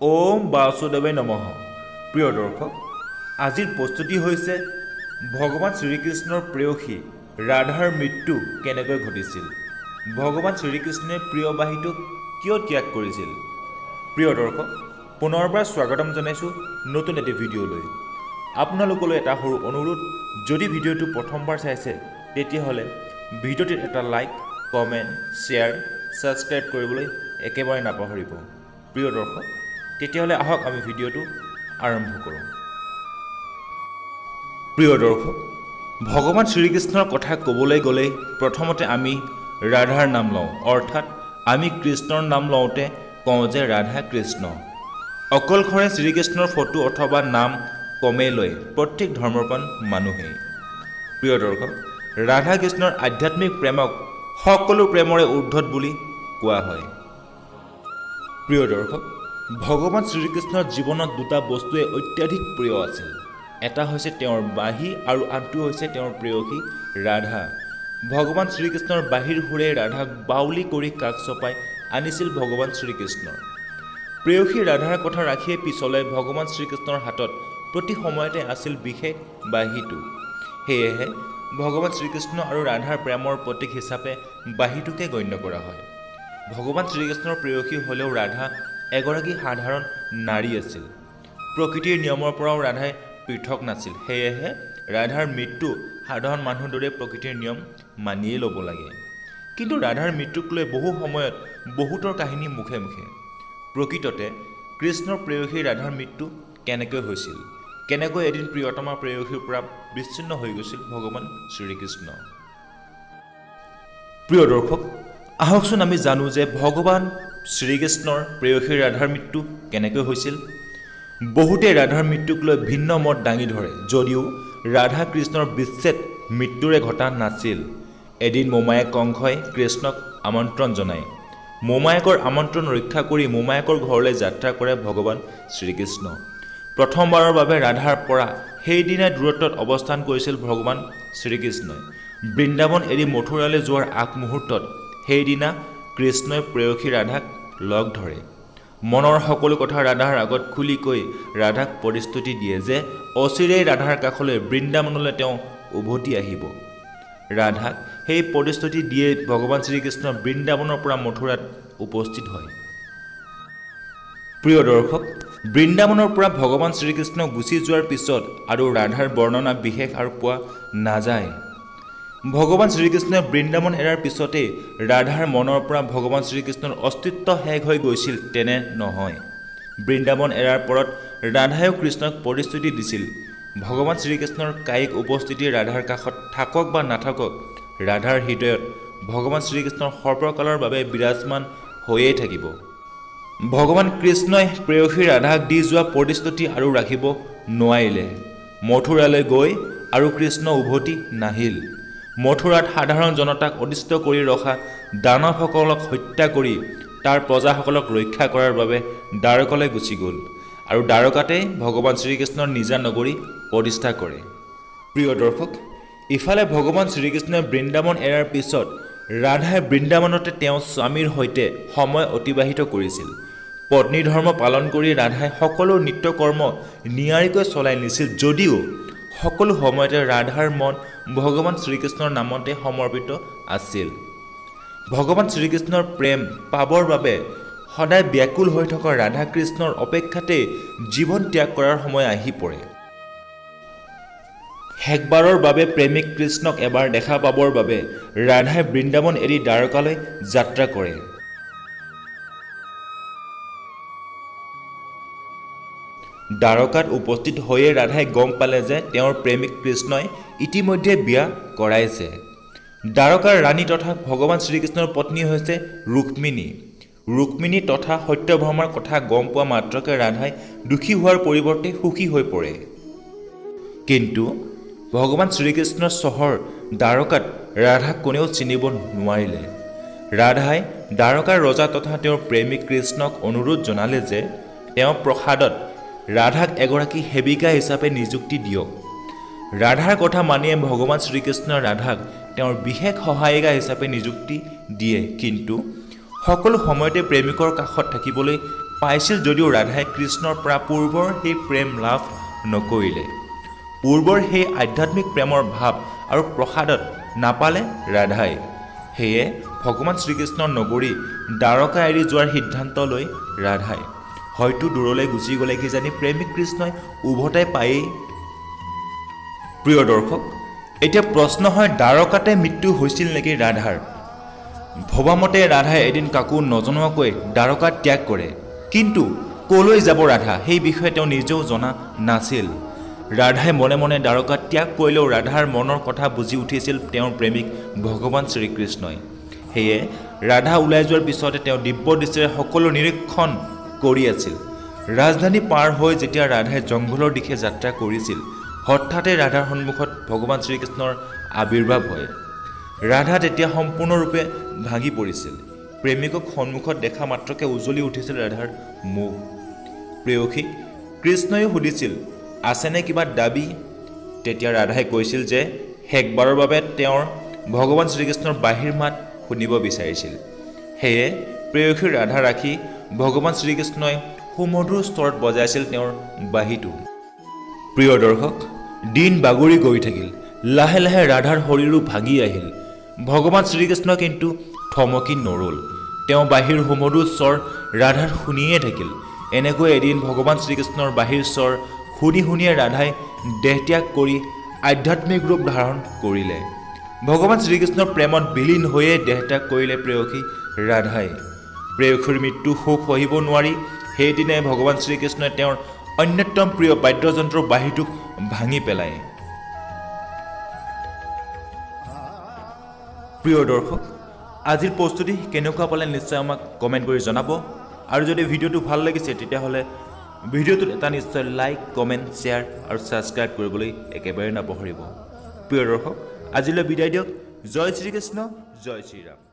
ওম বাসুদেৱায় নমঃ। প্ৰিয় দৰ্শক, আজিৰ প্ৰস্তুতি হৈছে ভগৱান শ্ৰীকৃষ্ণৰ প্ৰেয়সী ৰাধাৰ মৃত্যু কেনেকৈ ঘটিছিল, ভগৱান শ্ৰীকৃষ্ণই প্ৰিয়বাহীটোক কিয় ত্যাগ কৰিছিল। প্ৰিয় দৰ্শক, পুনৰবাৰ স্বাগতম জনাইছোঁ নতুন এটি ভিডিঅ'লৈ। আপোনালোকলৈ এটা সৰু অনুৰোধ, যদি ভিডিঅ'টো প্ৰথমবাৰ চাইছে তেতিয়াহ'লে ভিডিঅ'টিত এটা লাইক, কমেণ্ট, শ্বেয়াৰ, ছাবস্ক্ৰাইব কৰিবলৈ একেবাৰে নাপাহৰিব। প্ৰিয় দৰ্শক, তেতিয়াহ'লে আহক আমি ভিডিঅ'টো আৰম্ভ কৰোঁ। প্ৰিয় দৰ্শক, ভগৱান শ্ৰীকৃষ্ণৰ কথা ক'বলৈ গ'লে প্ৰথমতে আমি ৰাধাৰ নাম লওঁ, অৰ্থাৎ আমি কৃষ্ণৰ নাম লওঁতে কওঁ যে ৰাধা কৃষ্ণ। অকলশৰে শ্ৰীকৃষ্ণৰ ফটো অথবা নাম কমেই লয় প্ৰত্যেক ধৰ্মপ্ৰাণ মানুহেই। প্ৰিয় দৰ্শক, ৰাধা কৃষ্ণৰ আধ্যাত্মিক প্ৰেমক সকলো প্ৰেমৰে ঊৰ্ধত বুলি কোৱা হয়। প্ৰিয় দৰ্শক, ভগৱান শ্ৰীকৃষ্ণৰ জীৱনত দুটা বস্তুৱে অত্যাধিক প্ৰিয় আছিল। এটা হৈছে তেওঁৰ বাঁহী আৰু আনটো হৈছে তেওঁৰ প্ৰেয়সী ৰাধা। ভগৱান শ্ৰীকৃষ্ণৰ বাঁহীৰ সুৰে ৰাধাক বাউলী কৰি কাষ চপাই আনিছিল ভগৱান শ্ৰীকৃষ্ণৰ। প্ৰেয়সী ৰাধাৰ কথা ৰাখিয়ে পিছলৈ ভগৱান শ্ৰীকৃষ্ণৰ হাতত প্ৰতি সময়তে আছিল বিশেষ বাঁহীটো। সেয়েহে ভগৱান শ্ৰীকৃষ্ণ আৰু ৰাধাৰ প্ৰেমৰ প্ৰতীক হিচাপে বাঁহীটোকে গণ্য কৰা হয়। ভগৱান শ্ৰীকৃষ্ণৰ প্ৰেয়সী হ'লেও ৰাধা এগৰাকী সাধাৰণ নাৰী আছিল। প্ৰকৃতিৰ নিয়মৰ পৰাও ৰাধাই পৃথক নাছিল। সেয়েহে ৰাধাৰ মৃত্যু সাধাৰণ মানুহৰ দৰে প্ৰকৃতিৰ নিয়ম মানিয়েই ল'ব লাগে। কিন্তু ৰাধাৰ মৃত্যুক লৈ বহু সময়ত বহুতৰ কাহিনী মুখে মুখে। প্ৰকৃততে কৃষ্ণৰ প্ৰেয়সী ৰাধাৰ মৃত্যু কেনেকৈ হৈছিল, কেনেকৈ এদিন প্ৰিয়তমা প্ৰেয়সীৰ পৰা বিচ্ছিন্ন হৈ গৈছিল ভগৱান শ্ৰীকৃষ্ণ। প্ৰিয় দৰ্শক, আহকচোন আমি জানো যে ভগৱান শ্ৰীকৃষ্ণৰ প্ৰেয়সী ৰাধাৰ মৃত্যু কেনেকৈ হৈছিল। বহুতে ৰাধাৰ মৃত্যুক লৈ ভিন্ন মত দাঙি ধৰে, যদিও ৰাধা কৃষ্ণৰ বিচ্ছেদ মৃত্যুৰে ঘটা নাছিল। এদিন মোমায়েক কংসই কৃষ্ণক আমন্ত্ৰণ জনায়। মোমায়েকৰ আমন্ত্ৰণ ৰক্ষা কৰি মোমায়েকৰ ঘৰলৈ যাত্ৰা কৰে ভগৱান শ্ৰীকৃষ্ণ। প্ৰথমবাৰৰ বাবে ৰাধাৰ পৰা সেইদিনাই দূৰত্বত অৱস্থান কৰিছিল ভগৱান শ্ৰীকৃষ্ণই। বৃন্দাবন এৰি মথুৰালৈ যোৱাৰ আগমুহূৰ্তত সেইদিনা কৃষ্ণই প্ৰেয়সী ৰাধাক লগ ধৰে। মনৰ সকলো কথা ৰাধাৰ আগত খুলি কৈ ৰাধাক প্ৰতিশ্ৰুতি দিয়ে যে অচিৰেই ৰাধাৰ কাষলৈ বৃন্দাবনলৈ তেওঁ উভতি আহিব। ৰাধাক সেই প্ৰতিশ্ৰুতি দিয়ে ভগৱান শ্ৰীকৃষ্ণ বৃন্দাবনৰ পৰা মথুৰাত উপস্থিত হয়। প্ৰিয় দৰ্শক, বৃন্দাবনৰ পৰা ভগৱান শ্ৰীকৃষ্ণ গুচি যোৱাৰ পিছত আৰু ৰাধাৰ বৰ্ণনা বিশেষ আৰু পোৱা নাযায়। ভগৱান শ্ৰীকৃষ্ণই বৃন্দাবন এৰাৰ পিছতেই ৰাধাৰ মনৰ পৰা ভগৱান শ্ৰীকৃষ্ণৰ অস্তিত্ব শেষ হৈ গৈছিল তেনে নহয়। বৃন্দাবন এৰাৰ পৰত ৰাধায়ো কৃষ্ণক প্ৰতিশ্ৰুতি দিছিল, ভগৱান শ্ৰীকৃষ্ণৰ কায়িক উপস্থিতি ৰাধাৰ কাষত থাকক বা নাথাকক, ৰাধাৰ হৃদয়ত ভগৱান শ্ৰীকৃষ্ণৰ সৰ্বকালৰ বাবে বিৰাজমান হৈয়ে থাকিব। ভগৱান কৃষ্ণই প্ৰেয়সী ৰাধাক দি যোৱা প্ৰতিশ্ৰুতি আৰু ৰাখিব নোৱাৰিলে। মথুৰালৈ গৈ আৰু কৃষ্ণ উভতি নাহিল। মথুৰাত সাধাৰণ জনতাক অতিষ্ঠ কৰি ৰখা দানৱসকলক হত্যা কৰি তাৰ প্ৰজাসকলক ৰক্ষা কৰাৰ বাবে দ্বাৰকালৈ গুচি গ'ল আৰু দ্বাৰকাতেই ভগৱান শ্ৰীকৃষ্ণৰ নিজা নগৰী প্ৰতিষ্ঠা কৰে। প্ৰিয় দৰ্শক, ইফালে ভগৱান শ্ৰীকৃষ্ণই বৃন্দাবন এৰাৰ পিছত ৰাধাই বৃন্দাবনতে তেওঁ স্বামীৰ সৈতে সময় অতিবাহিত কৰিছিল। পত্নী ধৰ্ম পালন কৰি ৰাধাই সকলো নিত্য কৰ্ম নিয়াৰিকৈ চলাই নিছিল, যদিও সকলো সময়তে ৰাধাৰ মন ভগৱান শ্ৰীকৃষ্ণৰ নামতে সমৰ্পিত আছিল। ভগৱান শ্ৰীকৃষ্ণৰ প্ৰেম পাবৰ বাবে সদায় ব্যাকুল হৈ থকা ৰাধা কৃষ্ণৰ অপেক্ষাতেই জীৱন ত্যাগ কৰাৰ সময় আহি পৰে। শেষবাৰৰ বাবে প্ৰেমিক কৃষ্ণক এবাৰ দেখা পাবৰ বাবে ৰাধাই বৃন্দাবন এৰি দ্বাৰকালৈ যাত্ৰা কৰে। দ্বাৰকাত উপস্থিত হৈয়ে ৰাধাই গম পালে যে তেওঁৰ প্ৰেমিক কৃষ্ণই ইতিমধ্যে বিয়া কৰাইছে। দ্বাৰকাৰ ৰাণী তথা ভগৱান শ্ৰীকৃষ্ণৰ পত্নী হৈছে ৰুক্মিণী। ৰুক্মিণী তথা সত্যভামাৰ কথা গম পোৱা মাত্ৰকে ৰাধাই দুখী হোৱাৰ পৰিৱৰ্তে সুখী হৈ পৰে। কিন্তু ভগৱান শ্ৰীকৃষ্ণৰ চহৰ দ্বাৰকাত ৰাধাক কোনেও চিনিব নোৱাৰিলে। ৰাধাই দ্বাৰকাৰ ৰজা তথা তেওঁৰ প্ৰেমিক কৃষ্ণক অনুৰোধ জনালে যে তেওঁ প্ৰসাদত ৰাধাক এগৰাকী সেৱিকা হিচাপে নিযুক্তি দিয়ক। ৰাধাৰ কথা মানিয়ে ভগৱান শ্ৰীকৃষ্ণই ৰাধাক তেওঁৰ বিশেষ সহায়িকা হিচাপে নিযুক্তি দিয়ে, কিন্তু সকলো সময়তে প্ৰেমিকৰ কাষত থাকিবলৈ পাইছিল যদিও ৰাধাই কৃষ্ণৰ পৰা পূৰ্বৰ সেই প্ৰেম লাভ নকৰিলে। পূৰ্বৰ সেই আধ্যাত্মিক প্ৰেমৰ ভাৱ আৰু প্ৰসাদত নাপালে ৰাধাই। সেয়ে ভগৱান শ্ৰীকৃষ্ণৰ নগৰী দ্বাৰকা এৰি যোৱাৰ সিদ্ধান্ত লৈ ৰাধাই। হয়তো দূৰলৈ গুচি গ'লে কিজানি প্ৰেমিক কৃষ্ণই উভতাই পায়েই। প্ৰিয় দৰ্শক, এতিয়া প্ৰশ্ন হয়, দ্বাৰকাতে মৃত্যু হৈছিল নেকি ৰাধাৰ? ভবামতে ৰাধাই এদিন কাকো নজনোৱাকৈ দ্বাৰকা ত্যাগ কৰে। কিন্তু কলৈ যাব ৰাধা সেই বিষয়ে তেওঁ নিজেও জনা নাছিল। ৰাধাই মনে মনে দ্বাৰকা ত্যাগ কৰিলেও ৰাধাৰ মনৰ কথা বুজি উঠিছিল তেওঁৰ প্ৰেমিক ভগৱান শ্ৰীকৃষ্ণই। সেয়ে ৰাধা ওলাই যোৱাৰ পিছতে তেওঁ দিব্য দৃষ্টিৰে সকলো নিৰীক্ষণ কৰি আছিল। ৰাজধানী পাৰ হৈ যেতিয়া ৰাধাই জংঘলৰ দিশে যাত্ৰা কৰিছিল, হঠাতে ৰাধাৰ সন্মুখত ভগৱান শ্ৰীকৃষ্ণৰ আৱিৰ্ভাৱ হয়। ৰাধা তেতিয়া সম্পূৰ্ণৰূপে ভাগি পৰিছিল। প্ৰেমিকক সন্মুখত দেখা মাত্ৰকে উজ্বলি উঠিছিল ৰাধাৰ মুখ। প্ৰেয়সীক কৃষ্ণয়ো সুধিছিল, আছেনে কিবা দাবী? তেতিয়া ৰাধাই কৈছিল যে শেষবাৰৰ বাবে তেওঁৰ ভগৱান শ্ৰীকৃষ্ণৰ বাঁহীৰ মাত শুনিব বিচাৰিছিল। সেয়ে প্ৰেয়সীৰ ৰাধা ৰাখি ভগৱান শ্ৰীকৃষ্ণই সুমধুৰ স্তৰত বজাইছিল তেওঁৰ বাঁহীটো। প্ৰিয় দৰ্শক, দিন বাগৰি গৈ থাকিল। লাহে লাহে ৰাধাৰ শৰীৰো ভাগি আহিল। ভগৱান শ্ৰীকৃষ্ণ কিন্তু থমকি নৰল। তেওঁ বাঁহীৰ সুমধুৰ স্বৰ ৰাধাৰ শুনিয়ে থাকিল। এনেকৈ এদিন ভগৱান শ্ৰীকৃষ্ণৰ বাঁহীৰ স্বৰ শুনি শুনিয়ে ৰাধাই দেহত্যাগ কৰি আধ্যাত্মিক ৰূপ ধাৰণ কৰিলে। ভগৱান শ্ৰীকৃষ্ণৰ প্ৰেমত বিলীন হৈয়ে দেহত্যাগ কৰিলে প্ৰেয়সী ৰাধাই। প্ৰেয়সীৰ মৃত্যু শোক সহিব নোৱাৰি সেইদিনাই ভগৱান শ্ৰীকৃষ্ণই তেওঁৰ অন্যতম প্ৰিয় বাদ্যযন্ত্ৰ বাঁহীটোক ভাঙি পেলায়। প্ৰিয় দৰ্শক, আজিৰ প্ৰস্তুতি কেনেকুৱা পালে নিশ্চয় আমাক কমেণ্ট কৰি জনাব। আৰু যদি ভিডিঅ'টো ভাল লাগিছে তেতিয়াহ'লে ভিডিঅ'টোত এটা নিশ্চয় লাইক, কমেণ্ট, শ্বেয়াৰ আৰু ছাবস্ক্ৰাইব কৰিবলৈ একেবাৰে নাপাহৰিব। প্ৰিয় দৰ্শক, আজিলৈ বিদায় দিয়ক। জয় শ্ৰীকৃষ্ণ, জয় শ্ৰীৰাম।